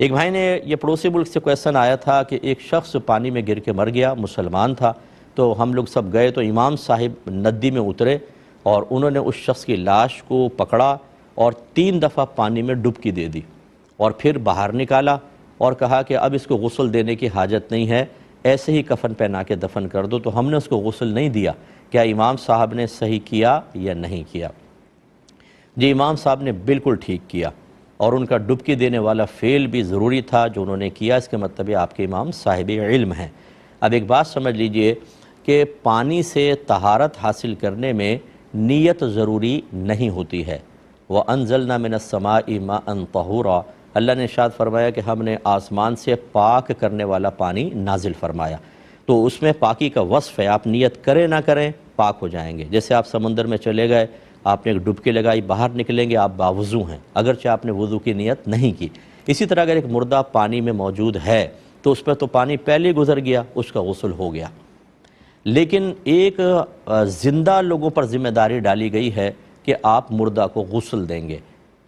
ایک بھائی نے یہ پڑوسی ملک سے کویسچن آیا تھا کہ ایک شخص پانی میں گر کے مر گیا، مسلمان تھا، تو ہم لوگ سب گئے تو امام صاحب ندی میں اترے اور انہوں نے اس شخص کی لاش کو پکڑا اور 3 دفعہ پانی میں ڈبکی دے دی اور پھر باہر نکالا اور کہا کہ اب اس کو غسل دینے کی حاجت نہیں ہے، ایسے ہی کفن پہنا کے دفن کر دو۔ تو ہم نے اس کو غسل نہیں دیا۔ کیا امام صاحب نے صحیح کیا یا نہیں کیا؟ جی، امام صاحب نے بالکل ٹھیک کیا، اور ان کا ڈبکی دینے والا فعل بھی ضروری تھا جو انہوں نے کیا۔ اس کے مطلب ہے آپ کے امام صاحب علم ہیں۔ اب ایک بات سمجھ لیجئے کہ پانی سے طہارت حاصل کرنے میں نیت ضروری نہیں ہوتی ہے۔ وَأَنزَلْنَا مِنَ السَّمَاءِ مَاءً طَهُورًا، اللہ نے ارشاد فرمایا کہ ہم نے آسمان سے پاک کرنے والا پانی نازل فرمایا۔ تو اس میں پاکی کا وصف ہے، آپ نیت کریں نہ کریں پاک ہو جائیں گے۔ جیسے آپ سمندر میں چلے گئے، آپ نے ایک ڈبکی لگائی، باہر نکلیں گے آپ باوضو ہیں، اگرچہ آپ نے وضو کی نیت نہیں کی۔ اسی طرح اگر ایک مردہ پانی میں موجود ہے تو اس پہ تو پانی پہلے گزر گیا، اس کا غسل ہو گیا، لیکن ایک زندہ لوگوں پر ذمہ داری ڈالی گئی ہے کہ آپ مردہ کو غسل دیں گے۔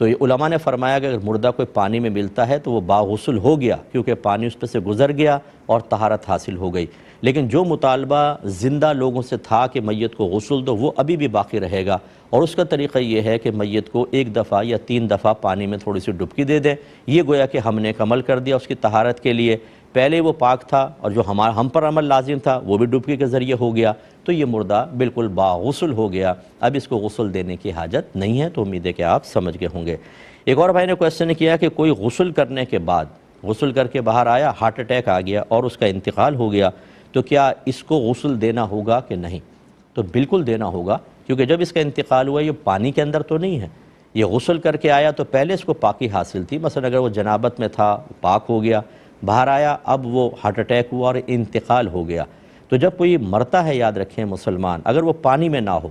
تو یہ علماء نے فرمایا کہ اگر مردہ کوئی پانی میں ملتا ہے تو وہ باغسل ہو گیا، کیونکہ پانی اس پہ سے گزر گیا اور طہارت حاصل ہو گئی۔ لیکن جو مطالبہ زندہ لوگوں سے تھا کہ میت کو غسل دو، وہ ابھی بھی باقی رہے گا، اور اس کا طریقہ یہ ہے کہ میت کو 1 دفعہ یا 3 دفعہ پانی میں تھوڑی سی ڈبکی دے دیں۔ یہ گویا کہ ہم نے ایک عمل کر دیا اس کی طہارت کے لیے، پہلے وہ پاک تھا اور جو ہم پر عمل لازم تھا وہ بھی ڈبکی کے ذریعے ہو گیا، تو یہ مردہ بالکل باغسل ہو گیا، اب اس کو غسل دینے کی حاجت نہیں ہے۔ تو امید ہے کہ آپ سمجھ گئے ہوں گے۔ ایک اور بھائی نے کویسچن کیا کہ کوئی غسل کرنے کے بعد، غسل کر کے باہر آیا، ہارٹ اٹیک آ گیا اور اس کا انتقال ہو گیا، تو کیا اس کو غسل دینا ہوگا کہ نہیں؟ تو بالکل دینا ہوگا، کیونکہ جب اس کا انتقال ہوا یہ پانی کے اندر تو نہیں ہے، یہ غسل کر کے آیا تو پہلے اس کو پاکی حاصل تھی۔ مثلا اگر وہ جنابت میں تھا، پاک ہو گیا، باہر آیا، اب وہ ہارٹ اٹیک ہوا اور انتقال ہو گیا۔ تو جب کوئی مرتا ہے، یاد رکھیں مسلمان، اگر وہ پانی میں نہ ہو،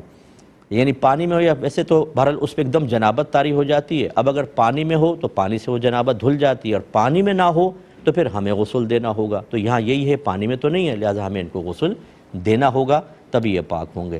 یعنی پانی میں ہو، یا ویسے تو بہرحال اس پہ ایک دم جنابت طاری ہو جاتی ہے، اب اگر پانی میں ہو تو پانی سے وہ جنابت دھل جاتی ہے، اور پانی میں نہ ہو تو پھر ہمیں غسل دینا ہوگا۔ تو یہاں یہی ہے، پانی میں تو نہیں ہے، لہٰذا ہمیں ان کو غسل دینا ہوگا، تبھی یہ پاک ہوں گے۔